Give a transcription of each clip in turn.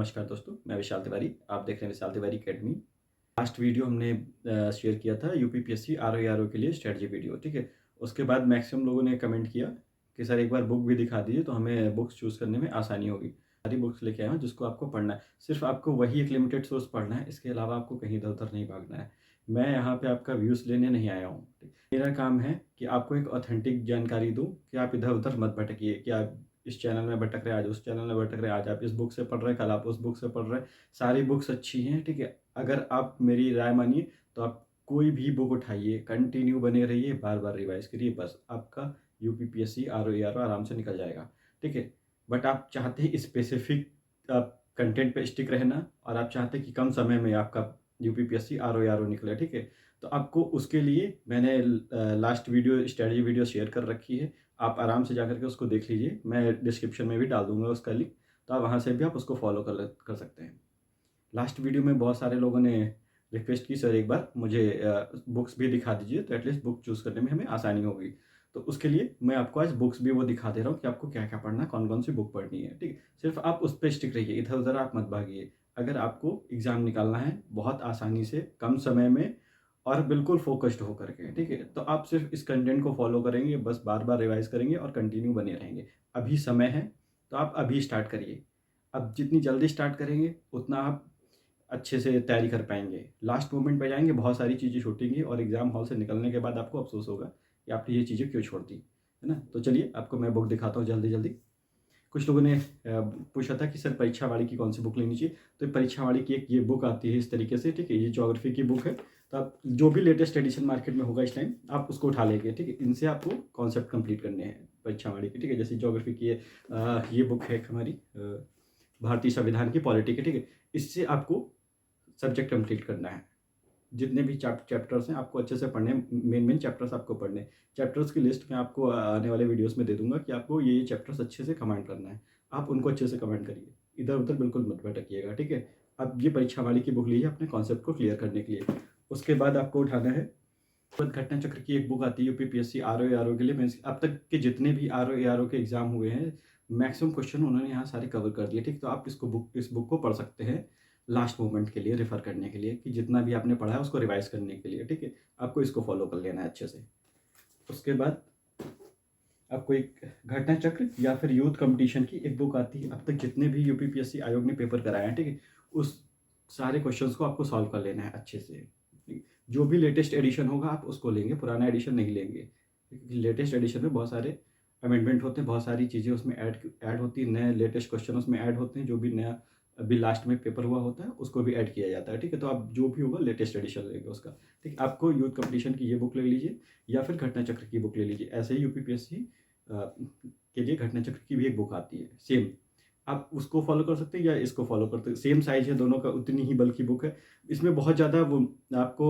नमस्कार दोस्तों, मैं विशाल तिवारी। आप देख रहे हैं विशाल तिवारी अकेडमी। लास्ट वीडियो हमने शेयर किया था यूपीपीएससी आरओ के लिए स्ट्रेटजी वीडियो, ठीक है। उसके बाद मैक्सिमम लोगों ने कमेंट किया कि सर एक बार बुक भी दिखा दीजिए तो हमें बुक्स चूज़ करने में आसानी होगी। सारी बुक्स लेके आया हूँ जिसको आपको पढ़ना है। सिर्फ आपको वही एक लिमिटेड सोर्स पढ़ना है, इसके अलावा आपको कहीं इधर-उधर नहीं भागना है। मैं यहाँ पे आपका व्यूज़ लेने नहीं आया हूँ। मेरा काम है कि आपको एक ऑथेंटिक जानकारी दूँ कि आप इधर-उधर मत भटकिए कि आप इस चैनल में भटक रहे हैं, आज उस चैनल में भटक रहे हैं, आज आप इस बुक से पढ़ रहे हैं, कल आप उस बुक से पढ़ रहे हैं। सारी बुक्स अच्छी हैं, ठीक है। अगर आप मेरी राय मानिए तो आप कोई भी बुक उठाइए, कंटिन्यू बने रहिए, बार-बार रिवाइज़ करिए, बस आपका यूपीपीएससी, आरओ आराम से निकल जाएगा, ठीक है। बट आप चाहते हैं स्पेसिफिक कंटेंट पे स्टिक रहना और आप चाहते हैं कि कम समय में आपका यूपीपीएससी, आरओ निकले, ठीक है। तो आपको उसके लिए मैंने last video strategy video share कर रखी है। आप आराम से जाकर के उसको देख लीजिए। मैं डिस्क्रिप्शन में भी डाल दूँगा उसका लिंक, तो आप वहाँ से भी आप उसको फॉलो कर सकते हैं। लास्ट वीडियो में बहुत सारे लोगों ने रिक्वेस्ट की, सर एक बार मुझे बुक्स भी दिखा दीजिए तो एटलीस्ट बुक चूज़ करने में हमें आसानी होगी। तो उसके लिए मैं आपको आज बुक्स भी वो दिखा दे रहा हूँ कि आपको क्या-क्या पढ़ना है, कौन-कौन सी बुक पढ़नी है, ठीक है? सिर्फ़ आप उस पे स्टिक रहिए, इधर-उधर आप मत भागिए। अगर आपको एग्ज़ाम निकालना है बहुत आसानी से, कम समय में और बिल्कुल फ़ोकस्ड होकर के, ठीक है? तो आप सिर्फ़ इस कंटेंट को फ़ॉलो करेंगे, बस बार-बार रिवाइज़ करेंगे और कंटिन्यू बने रहेंगे। अभी समय है, तो आप अभी स्टार्ट करिए। अब जितनी जल्दी स्टार्ट करेंगे, उतना आप अच्छे से तैयारी कर पाएँगे। लास्ट मोमेंट पे जाएँगे, बहुत सारी चीज़ें छूटेंगी और एग्ज़ाम हॉल से निकलने के बाद आपको अफ़सोस होगा कि आपने ये चीज़ें क्यों छोड़ दी, है ना? तो चलिए, आपको मैं बुक दिखाता हूँ जल्दी-जल्दी। कुछ लोगों ने पूछा था कि सर परीक्षा वाली की कौन-सी बुक लेनी चाहिए? तो परीक्षा वाली की एक ये बुक आती है इस तरीके से, ठीक है? ये ज्योग्राफ़ी की बुक है। तो आप जो भी लेटेस्ट एडिशन मार्केट में होगा इस टाइम, आप उसको उठा लेंगे, ठीक है? इनसे आपको कॉन्सेप्ट कंप्लीट करने हैं परीक्षा वाली के, ठीक है? जैसे ज्योग्राफ़ी की ये बुक है एक हमारी भारतीय संविधान की पॉलिटी की, ठीक है? इससे आपको सब्जेक्ट कंप्लीट करना है। जितने भी चैप्टर्स हैं आपको अच्छे से पढ़ने हैं, मेन चैप्टर्स आपको पढ़ने हैं। चैप्टर्स की लिस्ट मैं आपको आने वाले वीडियोज़ में दे दूँगा कि आपको ये चैप्टर्स अच्छे से कमांड करना है। आप उनको अच्छे से कमांड करिए। इधर-उधर बिल्कुल मत भटकिएगा, ठीक है? अब ये परीक्षा वाली की बुक लीजिए अपने कॉन्सेप्ट को क्लियर करने के लिए। उसके बाद आपको उठाना है घटना चक्र की एक बुक आती है यूपीपीएससी आरओ के लिए। मीन्स अब तक के जितने भी आरओ के एग्ज़ाम हुए हैं, मैक्सिमम क्वेश्चन उन्होंने यहाँ सारे कवर कर दिए, ठीक? तो आप इस बुक को पढ़ सकते हैं लास्ट मोमेंट के लिए, रेफ़र करने के लिए कि जितना भी आपने पढ़ा है उसको रिवाइज़ करने के लिए, ठीक है? आपको इसको फ़ॉलो कर लेना है अच्छे से। उसके बाद आपको एक घटना चक्र या फिर यूथ कॉम्पिटिशन की एक बुक आती है। अब तक जितने भी यूपीपीएससी आयोग ने पेपर कराए हैं, ठीक है? उस सारे क्वेश्चंस को आपको सॉल्व कर लेना है अच्छे से, ठीक है? जो भी लेटेस्ट एडिशन होगा आप उसको लेंगे, पुराना एडिशन नहीं लेंगे। क्योंकि लेटेस्ट एडिशन में बहुत सारे अमेंडमेंट होते हैं, बहुत सारी चीज़ें उसमें ऐड होती हैं, नए लेटेस्ट क्वेश्चन उसमें ऐड होते हैं, जो भी नया अभी लास्ट में पेपर हुआ होता है, उसको भी ऐड किया जाता है, ठीक है? तो आप जो भी होगा लेटेस्ट एडिशन लेंगे उसका, ठीक है? आपको यूथ कॉम्पिटिशन की ये बुक ले लीजिए या फिर घटना चक्र की बुक ले लीजिए। ऐसे ही यूपीपीएससी के लिए घटना चक्र की भी एक बुक आती है, सेम। आप उसको फ़ॉलो कर सकते हैं या इसको फ़ॉलो कर सकते हैं। सेम साइज़ है दोनों का, उतनी ही बल्कि बुक है। इसमें बहुत ज़्यादा वो आपको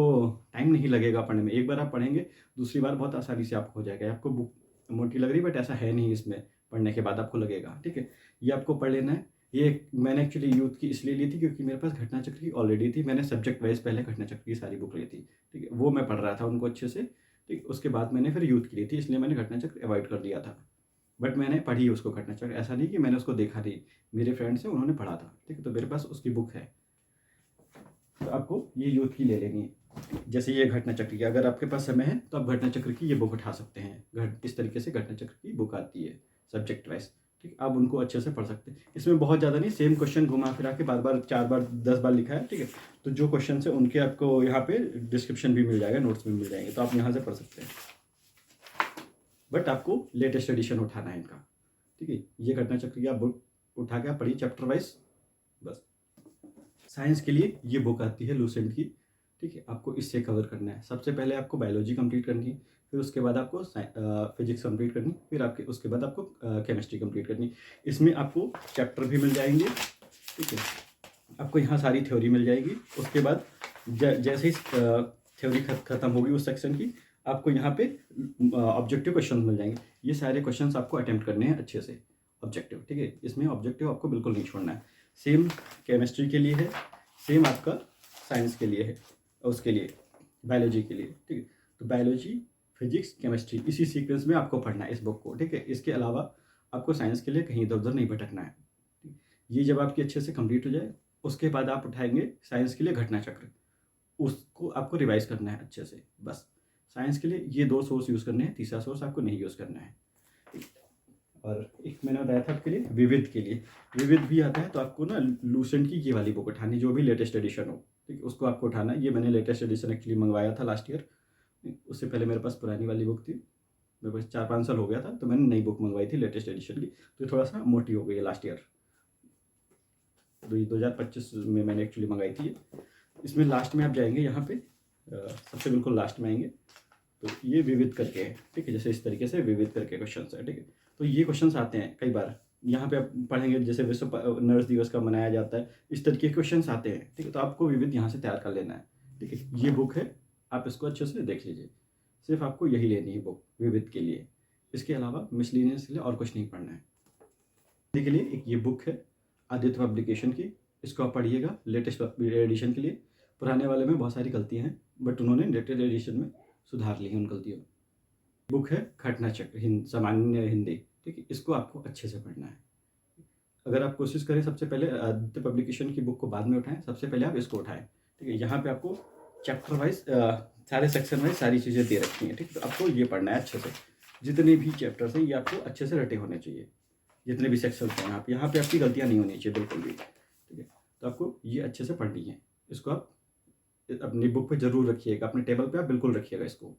टाइम नहीं लगेगा पढ़ने में। एक बार आप पढ़ेंगे, दूसरी बार बहुत आसानी से आपको हो जाएगा। आपको बुक मोटी लग रही है बट ऐसा है नहीं इसमें, पढ़ने के बाद आपको लगेगा, ठीक है? ये आपको पढ़ लेना है। ये मैंने एक्चुअली यूथ की इसलिए ली थी क्योंकि मेरे पास घटना चक्र की ऑलरेडी थी। मैंने सब्जेक्ट वाइज़ पहले घटना चक्र की सारी बुक ली थी, ठीक है? वो मैं पढ़ रहा था उनको अच्छे से, ठीक? उसके बाद मैंने फिर यूथ की ली थी, इसलिए मैंने घटना चक्र अवॉइड कर दिया था। बट मैंने पढ़ी उसको घटना चक्र, ऐसा नहीं कि मैंने उसको देखा नहीं। मेरे फ्रेंड्स हैं उन्होंने पढ़ा था, ठीक है? तो मेरे पास उसकी बुक है। तो आपको ये यूथ की ले लेनी है। जैसे ये घटना चक्र की, अगर आपके पास समय है तो आप घटना चक्र की ये बुक उठा सकते हैं। इस तरीके से घटना चक्र की बुक आती है सब्जेक्ट वाइज़, ठीक है? आप उनको अच्छे से पढ़ सकते हैं। इसमें बहुत ज़्यादा नहीं, सेम क्वेश्चन घुमा-फिरा के बार-बार 4 बार 10 बार लिखा है, ठीक है? तो जो क्वेश्चन्स हैं उनके आपको यहाँ पे डिस्क्रिप्शन भी मिल जाएगा, नोट्स भी मिल जाएँगे, तो आप यहाँ से पढ़ सकते हैं। बट आपको लेटेस्ट एडिशन उठाना है इनका, ठीक है? ये घटना चक्र की आप बुक उठा के आप पढ़िए चैप्टर वाइज़, बस। साइंस के लिए ये बुक आती है लूसेंट की, ठीक है? आपको इससे कवर करना है। सबसे पहले आपको बायोलॉजी कंप्लीट करनी है, फिर उसके बाद आपको फिजिक्स कंप्लीट करनी है, फिर आपके उसके बाद आपको केमिस्ट्री कंप्लीट करनी है। इसमें आपको चैप्टर भी मिल जाएँगे, ठीक है? आपको यहाँ सारी थ्योरी मिल जाएगी। उसके बाद जैसे ही थ्योरी खत्म होगी उस सेक्शन की, आपको यहाँ पे ऑब्जेक्टिव क्वेश्चन मिल जाएंगे। ये सारे क्वेश्चंस आपको अटेम्प्ट करने हैं अच्छे से, ऑब्जेक्टिव, ठीक है? इसमें ऑब्जेक्टिव आपको बिल्कुल नहीं छोड़ना है। सेम केमिस्ट्री के लिए है, सेम आपका साइंस के लिए है, उसके लिए बायोलॉजी के लिए, ठीक है? तो बायोलॉजी, फिजिक्स, केमिस्ट्री इसी सीक्वेंस में आपको पढ़ना है इस बुक को, ठीक है? इसके अलावा आपको साइंस के लिए कहीं इधर उधर नहीं भटकना है। ये जब आपकी अच्छे से कंप्लीट हो जाए, उसके बाद आप उठाएँगे साइंस के लिए घटना चक्र। उसको आपको रिवाइज़ करना है अच्छे से, बस। साइंस के लिए ये 2 सोर्स यूज़ करने हैं, तीसरा सोर्स आपको नहीं यूज़ करना है। और एक मैंने बताया था आपके लिए विविध के लिए, विविध भी आता है तो आपको ना लूसेंट की ये वाली बुक उठानी, जो भी लेटेस्ट एडिशन हो, ठीक है? उसको आपको उठाना है। ये मैंने लेटेस्ट एडिशन एक्चुअली मँगवाया था लास्ट ईयर। उससे पहले मेरे पास पुरानी वाली बुक थी। मेरे पास 4-5 साल हो गया था, तो मैंने नई बुक मँगवाई थी लेटेस्ट एडिशन की, तो ये थोड़ा-सा मोटी हो गई है लास्ट ईयर। तो ये 2025 में मैंने एक्चुअली मँगाई थी ये। इसमें लास्ट में आप जाएँगे यहाँ पे सबसे बिल्कुल लास्ट में आएँगे, तो ये विविध करके है, ठीक है? जैसे इस तरीके से विविध करके क्वेश्चंस है, ठीक है? तो ये क्वेश्चंस आते हैं कई बार। यहाँ पे आप पढ़ेंगे जैसे विश्व नर्स दिवस कब मनाया जाता है, इस तरह के क्वेश्चंस आते हैं, ठीक है? तो आपको विविध यहाँ से तैयार कर लेना है, ठीक है? ये बुक है, आप इसको अच्छे से देख लीजिए। सिर्फ़ आपको यही लेनी है बुक विविध के लिए। इसके अलावा मिसलेनियस के लिए और कुछ नहीं पढ़ना है। हिंदी के लिए एक ये बुक है आदित्य पब्लिकेशन की, इसको आप पढ़िएगा लेटेस्ट एडिशन के लिए। पुराने वाले में बहुत सारी गलतियाँ हैं, बट उन्होंने लेटेस्ट एडिशन में सुधार ली हैं उन गलतियों को। बुक है घटना चक्र सामान्य हिंदी, ठीक है? इसको आपको अच्छे से पढ़ना है। अगर आप कोशिश करें सबसे पहले आदित्य पब्लिकेशन की बुक को बाद में उठाएँ, सबसे पहले आप इसको उठाएँ, ठीक है? यहाँ पे आपको चैप्टर वाइज़ सारे सेक्शन वाइज़ सारी चीज़ें दे रखी हैं, ठीक है? तो आपको ये पढ़ना है अच्छे से। जितने भी चैप्टर्स हैं ये आपको अच्छे से रटे होने चाहिए। जितने भी सेक्शंस हैं यहाँ पे आपकी गलतियाँ नहीं होनी चाहिए बिल्कुल भी, ठीक है? तो आपको ये अच्छे से पढ़नी है। इसको आप अपनी बुक पे ज़रूर रखिएगा, अपने टेबल पे आप बिल्कुल रखिएगा इसको,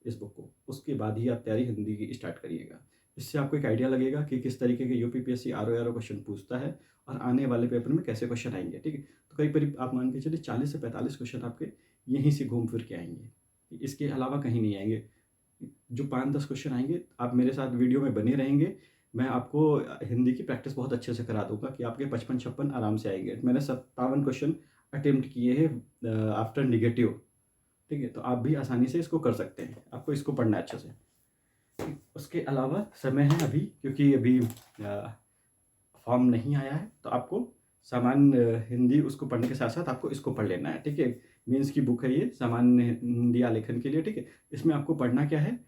इस बुक को। उसके बाद ही आप तैयारी हिंदी की स्टार्ट करिएगा। इससे आपको एक आइडिया लगेगा कि किस तरीके के यूपीपीएससी आरओ क्वेश्चन पूछता है और आने वाले पेपर में कैसे क्वेश्चन आएँगे, ठीक है? तो करीब-करीब आप मान के चलिए 40 से 45 क्वेश्चन आपके यहीं से घूम फिर के आएँगे। इसके अलावा कहीं नहीं आएँगे। जो 5-10 क्वेश्चन आएँगे, आप मेरे साथ वीडियो में बने रहेंगे, मैं आपको हिंदी की प्रैक्टिस बहुत अच्छे से करा दूँगा कि आपके 55-56 आराम से आएँगे। मैंने 57 क्वेश्चन अटेम्प्ट किए हैं आफ्टर नेगेटिव, ठीक है? तो आप भी आसानी से इसको कर सकते हैं। आपको इसको पढ़ना है अच्छे से। उसके अलावा समय है अभी, क्योंकि अभी फॉर्म नहीं आया है, तो आपको सामान्य हिंदी उसको पढ़ने के साथ-साथ आपको इसको पढ़ लेना है, ठीक है? मेंस की बुक है ये सामान्य हिंदी आलेखन के लिए, ठीक है? इसमें आपको पढ़ना क्या है,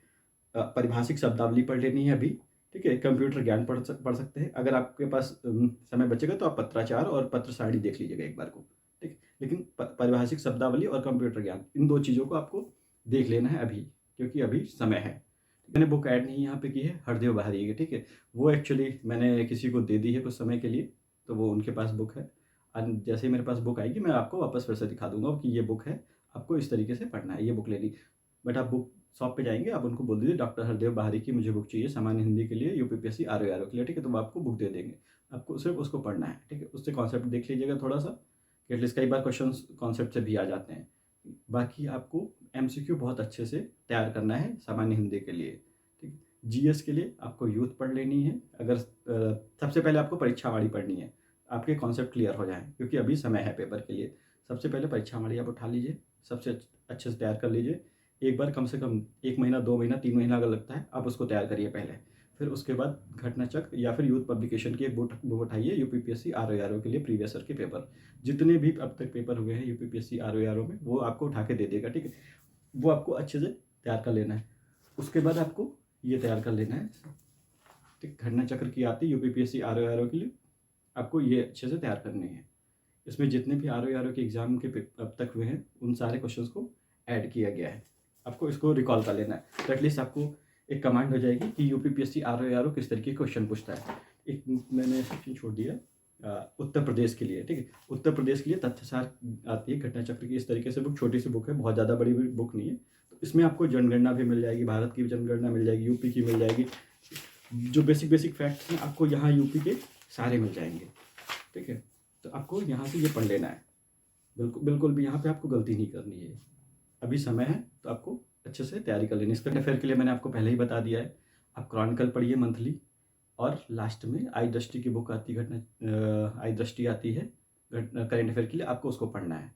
पारिभाषिक शब्दावली पढ़ लेनी है अभी, ठीक है? कंप्यूटर ज्ञान पढ़ सकते हैं। अगर आपके पास समय बचेगा तो आप पत्राचार और पत्र सारणी देख लीजिएगा एक बार को, ठीक? लेकिन पारिभाषिक शब्दावली और कंप्यूटर ज्ञान, इन 2 चीज़ों को आपको देख लेना है अभी, क्योंकि अभी समय है। मैंने बुक ऐड नहीं यहाँ पे की है, हरदेव बहारी की, ठीक है? वो एक्चुअली मैंने किसी को दे दी है कुछ समय के लिए, तो वो उनके पास बुक है। जैसे ही मेरे पास बुक आएगी, मैं आपको वापस फिर से दिखा दूँगा कि ये बुक है, आपको इस तरीके से पढ़ना है, ये बुक लेनी। बट आप बुक शॉप पे जाएँगे, आप उनको बोल दीजिए डॉक्टर हरदेव बहारी की मुझे बुक चाहिए सामान्य हिंदी के लिए, यूपीपीएससी आरओ के लिए, ठीक है? तो वो आपको बुक दे देंगे। आपको सिर्फ़ उसको पढ़ना है, ठीक है? उससे कॉन्सेप्ट देख लीजिएगा थोड़ा-सा, कि एटलीस्ट कई बार क्वेश्चंस कॉन्सेप्ट से भी आ जाते हैं। बाकी आपको एमसीक्यू बहुत अच्छे से तैयार करना है सामान्य हिंदी के लिए, ठीक है? जीएस के लिए आपको यूथ पढ़ लेनी है। अगर सबसे पहले आपको परीक्षावाणी पढ़नी है, आपके कॉन्सेप्ट क्लियर हो जाएँ, क्योंकि अभी समय है पेपर के लिए। सबसे पहले परीक्षावाणी आप उठा लीजिए, सबसे अच्छे से तैयार कर लीजिए। एक बार कम से कम 1 महीना, 2 महीना, 3 महीना अगर लगता है, आप उसको तैयार करिए पहले। फिर उसके बाद घटना चक्र या फिर यूथ पब्लिकेशन की एक बुक उठाइए, यूपीपीएससी आरओ के लिए प्रीवियस ईयर के पेपर। जितने भी अब तक पेपर हुए हैं यूपीपीएससी आरओ में, वो आपको उठा के दे देगा, ठीक है? वो आपको अच्छे से तैयार कर लेना है। उसके बाद आपको ये तैयार कर लेना है, ठीक? घटना चक्र की आती है यूपीपीएससी आरओ के लिए, आपको ये अच्छे से तैयार करनी है। इसमें जितने भी आरओ के एग्ज़ाम के अब तक हुए हैं, उन सारे क्वेश्चंस को ऐड किया गया है। आपको इसको रिकॉल कर लेना है, तो एटलीस्ट आपको एक कमांड हो जाएगी कि यूपीपीएससी आरओ किस तरीके के क्वेश्चन पूछता है। एक मैंने सेक्शन छोड़ दिया उत्तर प्रदेश के लिए, ठीक है? उत्तर प्रदेश के लिए तथ्यसार आती है घटना चक्र की, इस तरीके से बुक, छोटी सी बुक है, बहुत ज़्यादा बड़ी भी बुक नहीं है। तो इसमें आपको जनगणना भी मिल जाएगी, भारत की जनगणना मिल जाएगी, यूपी की मिल जाएगी। जो बेसिक फैक्ट्स हैं आपको यहाँ यूपी के सारे मिल जाएंगे, ठीक है? तो आपको यहाँ से ये पढ़ लेना है। बिल्कुल भी यहाँ पे आपको गलती नहीं करनी है। अभी समय है, तो आपको अच्छे से तैयारी कर लेनी है। करंट अफेयर के लिए मैंने आपको पहले ही बता दिया है। आप क्रॉनिकल पढ़िए मंथली, और लास्ट में आई दृष्टि की बुक आती है, आई दृष्टि आती है करंट अफेयर के लिए, आपको उसको पढ़ना है।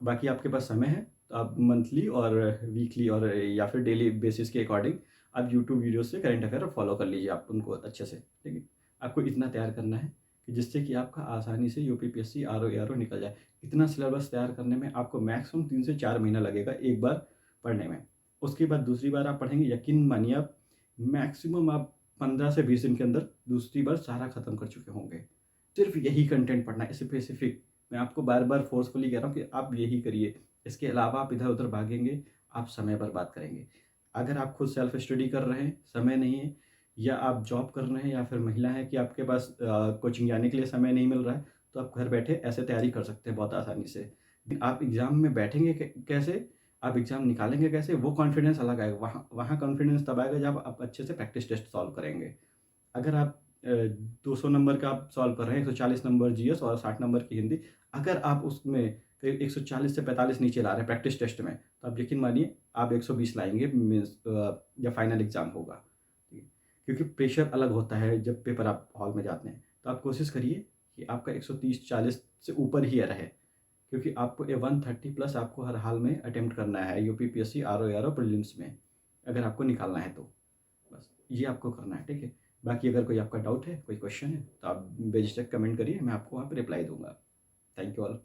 बाकी आपके पास समय है, तो आप मंथली और वीकली और या फिर डेली बेसिस के अकॉर्डिंग आप यूट्यूब वीडियो से करंट अफेयर फॉलो कर लीजिए आप उनको अच्छे से, ठीक है? आपको इतना तैयार करना है कि जिससे कि आपका आसानी से यूपीपीएससी आरओ निकल जाए। इतना सिलेबस तैयार करने में आपको मैक्सिमम 3 से 4 महीना लगेगा एक बार पढ़ने में। उसके बाद दूसरी बार आप पढ़ेंगे, यकीन मानिए आप मैक्सिमम आप 15 से 20 दिन के अंदर दूसरी बार सारा ख़त्म कर चुके होंगे। सिर्फ यही कंटेंट पढ़ना है स्पेसिफिक। मैं आपको बार बार फोर्सफुली कह रहा हूँ कि आप यही करिए। इसके अलावा आप इधर उधर भागेंगे, आप समय बर्बाद करेंगे। अगर आप खुद सेल्फ स्टडी कर रहे हैं, समय नहीं है, या आप जॉब कर रहे हैं, या फिर महिला है कि आपके पास कोचिंग जाने के लिए समय नहीं मिल रहा है, तो आप घर बैठे ऐसे तैयारी कर सकते हैं बहुत आसानी से। आप एग्ज़ाम में बैठेंगे कैसे, आप एग्ज़ाम निकालेंगे कैसे, वो कॉन्फिडेंस अलग आएगा। वहाँ वहाँ कॉन्फिडेंस तब आएगा जब आप अच्छे से प्रैक्टिस टेस्ट सॉल्व करेंगे। अगर आप 200 नंबर का आप सॉल्व कर रहे हैं, 140 नंबर जीएस और 60 नंबर की हिंदी, अगर आप उसमें 140 से 45 नीचे ला रहे हैं प्रैक्टिस टेस्ट में, तो आप यकीन मानिए आप 120 लाएँगे, मीन्स जब फाइनल एग्ज़ाम होगा। ठीक है? क्योंकि प्रेशर अलग होता है जब पेपर आप हॉल में जाते हैं। तो आप कोशिश करिए कि आपका 130-40 से ऊपर ही रहे, क्योंकि आपको 130 प्लस आपको हर हाल में अटेम्प्ट करना है यूपीपीएससी, आरओ प्रीलिम्स में, अगर आपको निकालना है तो। बस ये आपको करना है, ठीक है? बाकी अगर कोई आपका डाउट है, कोई क्वेश्चन है, तो आप बेझिझक कमेंट करिए, मैं आपको वहाँ पे रिप्लाई दूँगा। Thank you all.